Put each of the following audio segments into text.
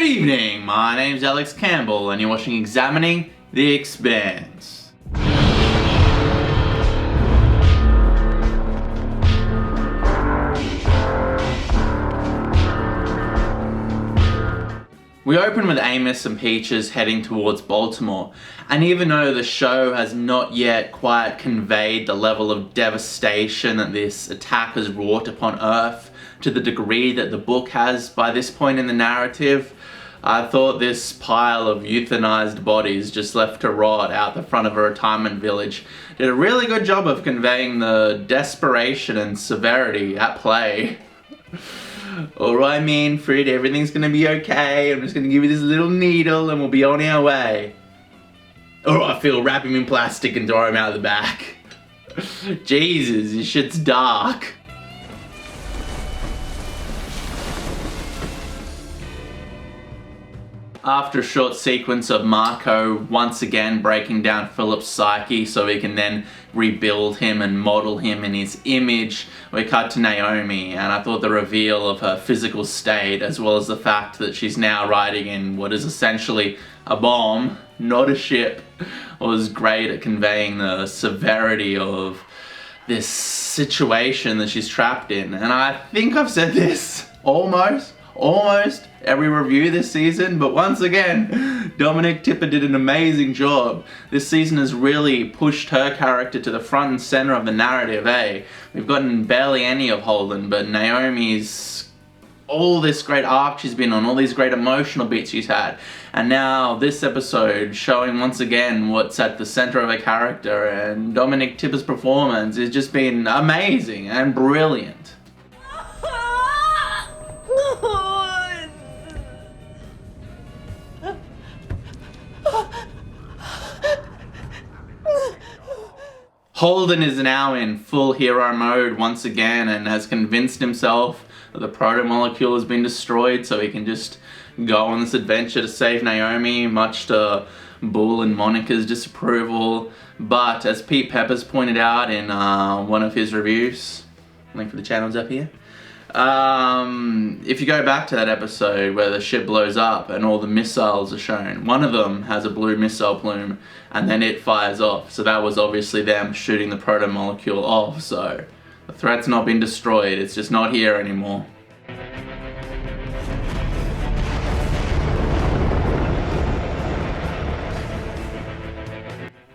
Good evening, my name's Alex Campbell and you're watching Examining the Expanse. We open with Amos and Peaches heading towards Baltimore, and even though the show has not yet quite conveyed the level of devastation that this attack has wrought upon Earth to the degree that the book has by this point in the narrative, I thought this pile of euthanized bodies just left to rot out the front of a retirement village did a really good job of conveying the desperation and severity at play. Alright Manfred, everything's gonna be okay. I'm just gonna give you this little needle and we'll be on our way. Alright Phil, wrap him in plastic and throw him out the back. Jesus, this shit's dark. After a short sequence of Marco once again breaking down Philip's psyche so he can then rebuild him and model him in his image, we cut to Naomi, and I thought the reveal of her physical state, as well as the fact that she's now riding in what is essentially a bomb, not a ship, was great at conveying the severity of this situation that she's trapped in. And I think I've said this almost every review this season, but once again, Dominic Tipper did an amazing job. This season has really pushed her character to the front and center of the narrative, eh? We've gotten barely any of Holden, but Naomi's all this great arc she's been on, all these great emotional beats she's had, and now this episode showing once again what's at the center of a character, and Dominic Tipper's performance has just been amazing and brilliant. Holden is now in full hero mode once again and has convinced himself that the proto-molecule has been destroyed so he can just go on this adventure to save Naomi, much to Bull and Monica's disapproval. But as Pete Peppers pointed out in one of his reviews, link for the channel's up here, if you go back to that episode where the ship blows up and all the missiles are shown, one of them has a blue missile plume and then it fires off. So that was obviously them shooting the proto-molecule off. So the threat's not been destroyed, it's just not here anymore.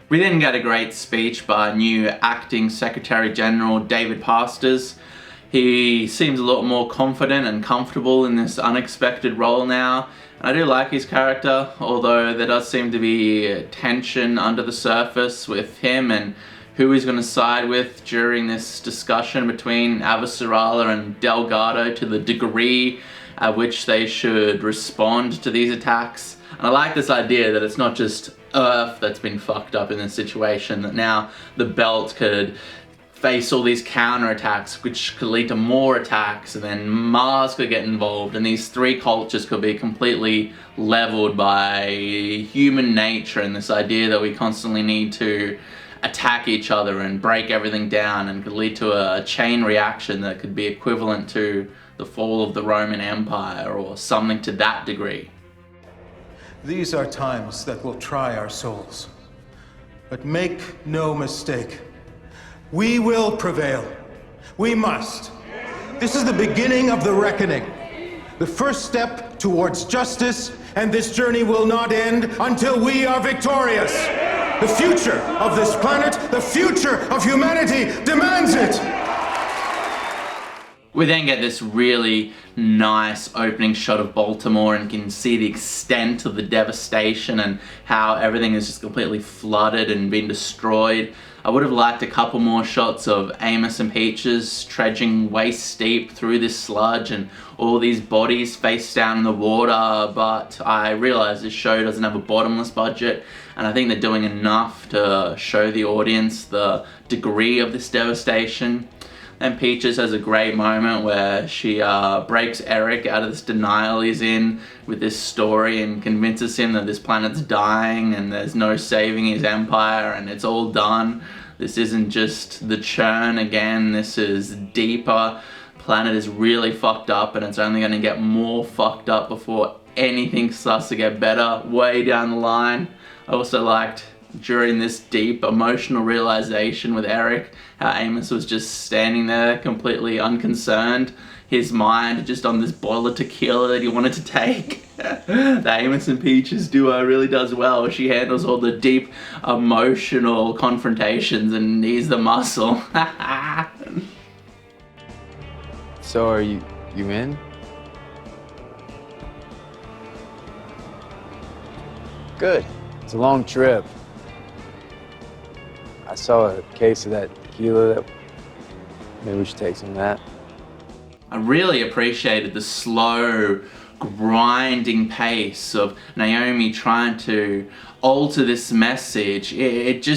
We then get a great speech by new acting Secretary General David Pastors. He seems a lot more confident and comfortable in this unexpected role now. I do like his character, although there does seem to be tension under the surface with him and who he's going to side with during this discussion between Avasarala and Delgado to the degree at which they should respond to these attacks. And I like this idea that it's not just Earth that's been fucked up in this situation, that now the Belt could face all these counterattacks which could lead to more attacks, and then Mars could get involved, and these three cultures could be completely leveled by human nature and this idea that we constantly need to attack each other and break everything down, and could lead to a chain reaction that could be equivalent to the fall of the Roman Empire or something to that degree. These are times that will try our souls, but make no mistake, we will prevail. We must. This is the beginning of the reckoning, the first step towards justice, and this journey will not end until we are victorious. The future of this planet, the future of humanity demands it. We then get this really nice opening shot of Baltimore and can see the extent of the devastation and how everything is just completely flooded and been destroyed. I would have liked a couple more shots of Amos and Peaches trudging waist deep through this sludge and all these bodies face down in the water, but I realise this show doesn't have a bottomless budget, and I think they're doing enough to show the audience the degree of this devastation. And Peaches has a great moment where she breaks Eric out of this denial he's in with this story and convinces him that this planet's dying and there's no saving his empire and it's all done. This isn't just the churn again, this is deeper. Planet is really fucked up and it's only going to get more fucked up before anything starts to get better way down the line. I also liked during this deep emotional realization with Eric, how Amos was just standing there completely unconcerned, his mind just on this bottle of tequila that he wanted to take. The Amos and Peaches duo really does well. She handles all the deep emotional confrontations and he's the muscle. So are you in? Good. It's a long trip. I saw a case of that tequila. That maybe we should take some of that. I really appreciated the slow, grinding pace of Naomi trying to alter this message. It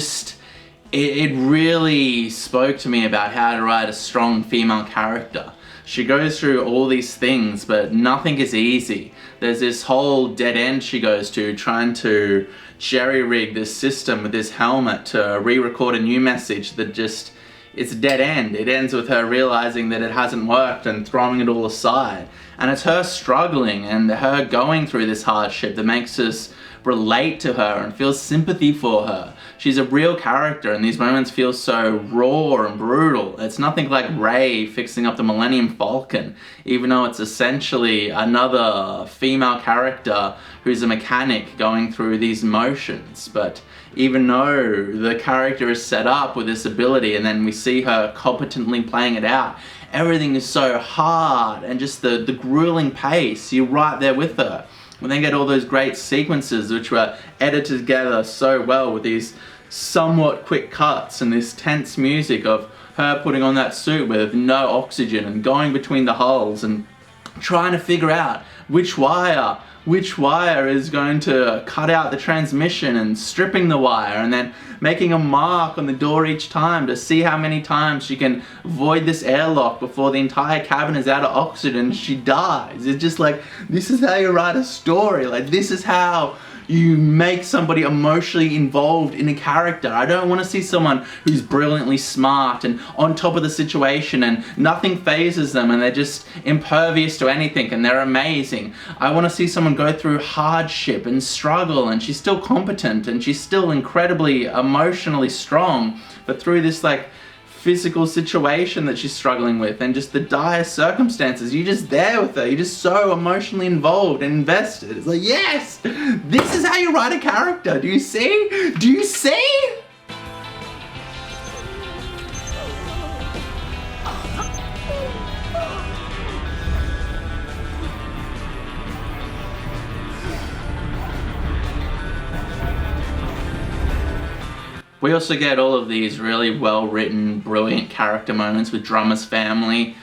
really spoke to me about how to write a strong female character. She goes through all these things, but nothing is easy. There's this whole dead end she goes to, trying to jerry-rig this system with this helmet to re-record a new message that just, it's a dead end. It ends with her realizing that it hasn't worked and throwing it all aside. And it's her struggling and her going through this hardship that makes us relate to her and feel sympathy for her. She's a real character and these moments feel so raw and brutal. It's nothing like Rey fixing up the Millennium Falcon, even though it's essentially another female character who's a mechanic going through these motions. But even though the character is set up with this ability and then we see her competently playing it out, everything is so hard and just the grueling pace, you're right there with her. We then get all those great sequences which were edited together so well with these somewhat quick cuts and this tense music of her putting on that suit with no oxygen and going between the hulls and trying to figure out which wire is going to cut out the transmission and stripping the wire and then making a mark on the door each time to see how many times she can void this airlock before the entire cabin is out of oxygen and she dies. It's just like, this is how you write a story. Like, this is how you make somebody emotionally involved in a character. I don't want to see someone who's brilliantly smart and on top of the situation and nothing phases them and they're just impervious to anything and they're amazing. I want to see someone go through hardship and struggle and she's still competent and she's still incredibly emotionally strong, but through this like physical situation that she's struggling with and just the dire circumstances, you're just there with her, you're just so emotionally involved and invested. It's like, yes, this is how you write a character. Do you see? Do you see? We also get all of these really well-written, brilliant character moments with Drummer's family.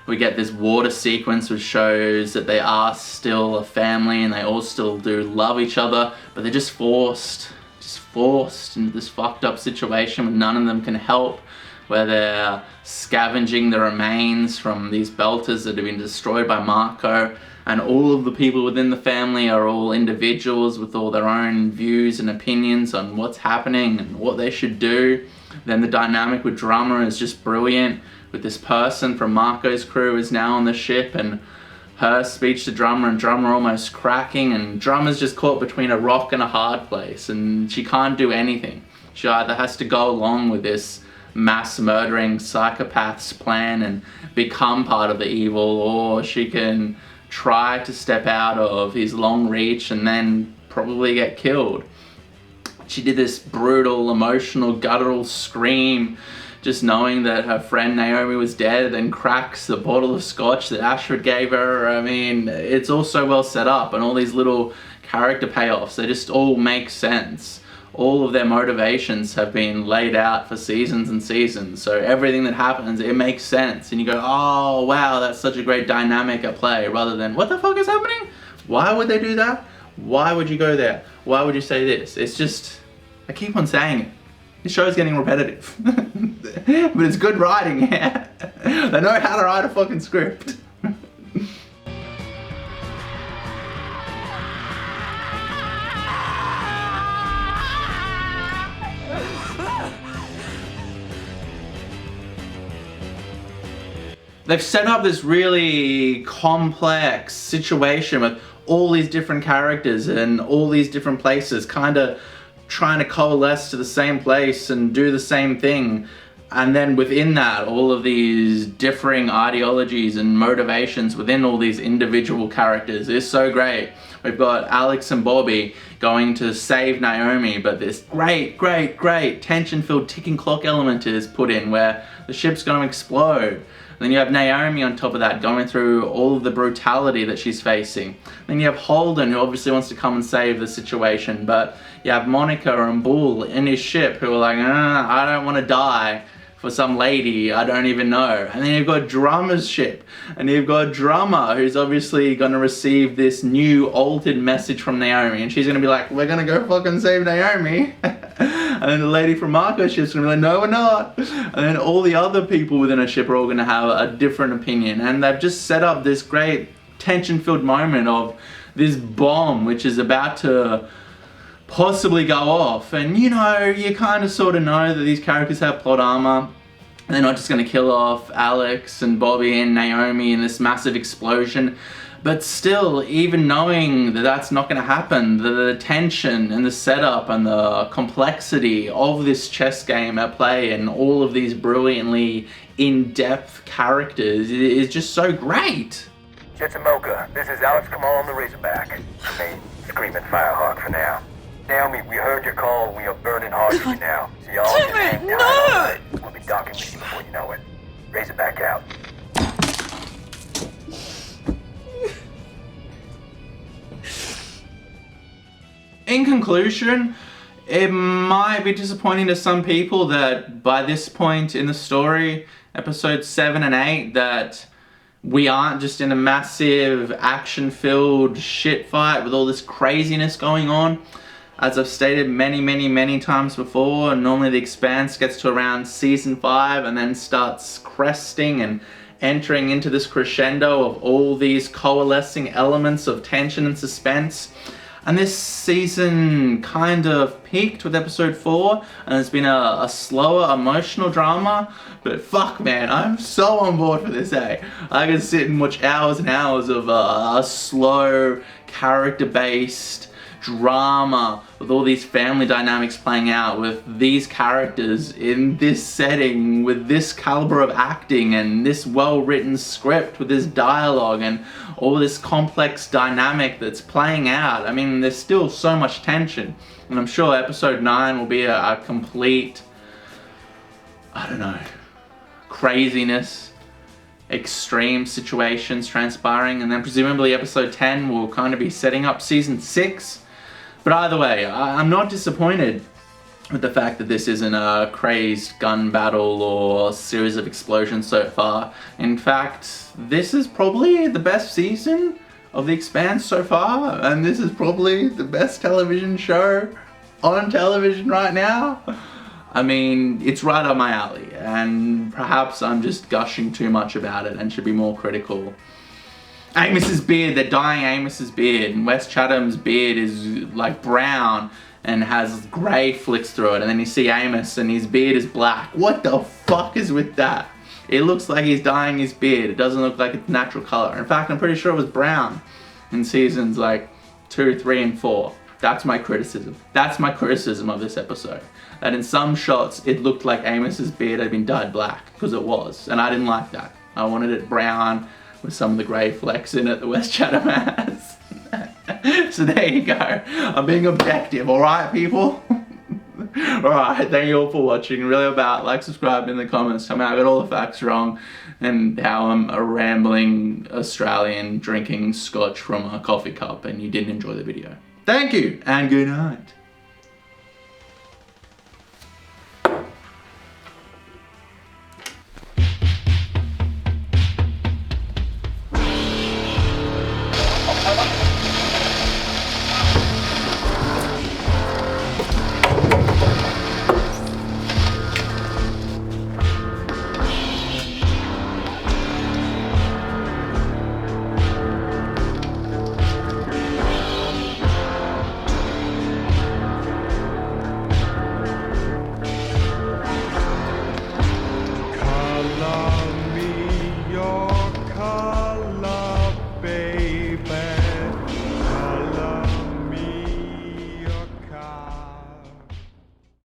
We get this water sequence which shows that they are still a family and they all still do love each other, but they're just forced into this fucked up situation where none of them can help, where they're scavenging the remains from these belters that have been destroyed by Marco. And all of the people within the family are all individuals with all their own views and opinions on what's happening and what they should do. Then the dynamic with Drummer is just brilliant, with this person from Marco's crew is now on the ship and her speech to Drummer and Drummer almost cracking and Drummer's just caught between a rock and a hard place and she can't do anything. She either has to go along with this mass murdering psychopath's plan and become part of the evil, or she can try to step out of his long reach and then probably get killed. She did this brutal, emotional, guttural scream just knowing that her friend Naomi was dead and cracks the bottle of scotch that Ashford gave her. I mean, it's all so well set up and all these little character payoffs, they just all make sense. All of their motivations have been laid out for seasons and seasons, so everything that happens, it makes sense and you go, oh wow, that's such a great dynamic at play, rather than what the fuck is happening? Why would they do that? Why would you go there? Why would you say this? It's just, I keep on saying it. This show's getting repetitive. But it's good writing, yeah. They know how to write a fucking script. They've set up this really complex situation with all these different characters and all these different places kind of trying to coalesce to the same place and do the same thing. And then within that, all of these differing ideologies and motivations within all these individual characters is so great. We've got Alex and Bobby going to save Naomi, but this great tension-filled ticking clock element is put in where the ship's going to explode. And then you have Naomi on top of that going through all of the brutality that she's facing. Then you have Holden, who obviously wants to come and save the situation, but you have Monica and Bull in his ship who are like, I don't want to die for some lady I don't even know. And then you've got Drummer's ship, and you've got Drummer, who's obviously going to receive this new altered message from Naomi, and she's going to be like, we're going to go fucking save Naomi. And then the lady from Marco's ship's going to be like, no we're not. And then all the other people within a ship are all going to have a different opinion, and they've just set up this great tension-filled moment of this bomb which is about to possibly go off. And you know, you kind of sort of know that these characters have plot armor. They're not just going to kill off Alex and Bobby and Naomi in this massive explosion. But still, even knowing that that's not going to happen, the tension and the setup and the complexity of this chess game at play and all of these brilliantly in-depth characters is just so great. Chitsamoka, this is Alex Kamal on the Razorback. Screaming Firehawk for now. Naomi, we heard your call. We are burning hard for you now. So y'all just hang tight. No! We'll be docking with you before you know it. Razorback out. In conclusion, it might be disappointing to some people that by this point in the story, episodes 7 and 8, that we aren't just in a massive action-filled shit fight with all this craziness going on. As I've stated many times before, normally The Expanse gets to around season 5 and then starts cresting and entering into this crescendo of all these coalescing elements of tension and suspense. And this season kind of peaked with episode 4, and it's been a slower emotional drama, but fuck man, I'm so on board for this, eh? I can sit and watch hours and hours of a slow, character-based drama with all these family dynamics playing out with these characters in this setting with this caliber of acting and this well-written script with this dialogue and all this complex dynamic that's playing out. I mean, there's still so much tension, and I'm sure episode 9 will be a complete, I don't know, craziness, extreme situations transpiring, and then presumably episode 10 will kind of be setting up season 6. But either way, I'm not disappointed with the fact that this isn't a crazed gun battle or series of explosions so far. In fact, this is probably the best season of The Expanse so far, and this is probably the best television show on television right now. I mean, it's right up my alley, and perhaps I'm just gushing too much about it and should be more critical. Amos's beard, they're dyeing Amos's beard, and Wes Chatham's beard is like brown and has grey flicks through it, and then you see Amos and his beard is black. What the fuck is with that? It looks like he's dyeing his beard. It doesn't look like it's natural colour. In fact, I'm pretty sure it was brown in seasons like 2, 3, and 4. That's my criticism. That's my criticism of this episode. That in some shots, it looked like Amos's beard had been dyed black, because it was, and I didn't like that. I wanted it brown with some of the grey flecks in it that Wes Chatham has. So there you go. I'm being objective, alright people? Alright, thank you all for watching. Really about, like, subscribe in the comments. Tell me I got all the facts wrong and how I'm a rambling Australian drinking scotch from a coffee cup and you didn't enjoy the video. Thank you and good night.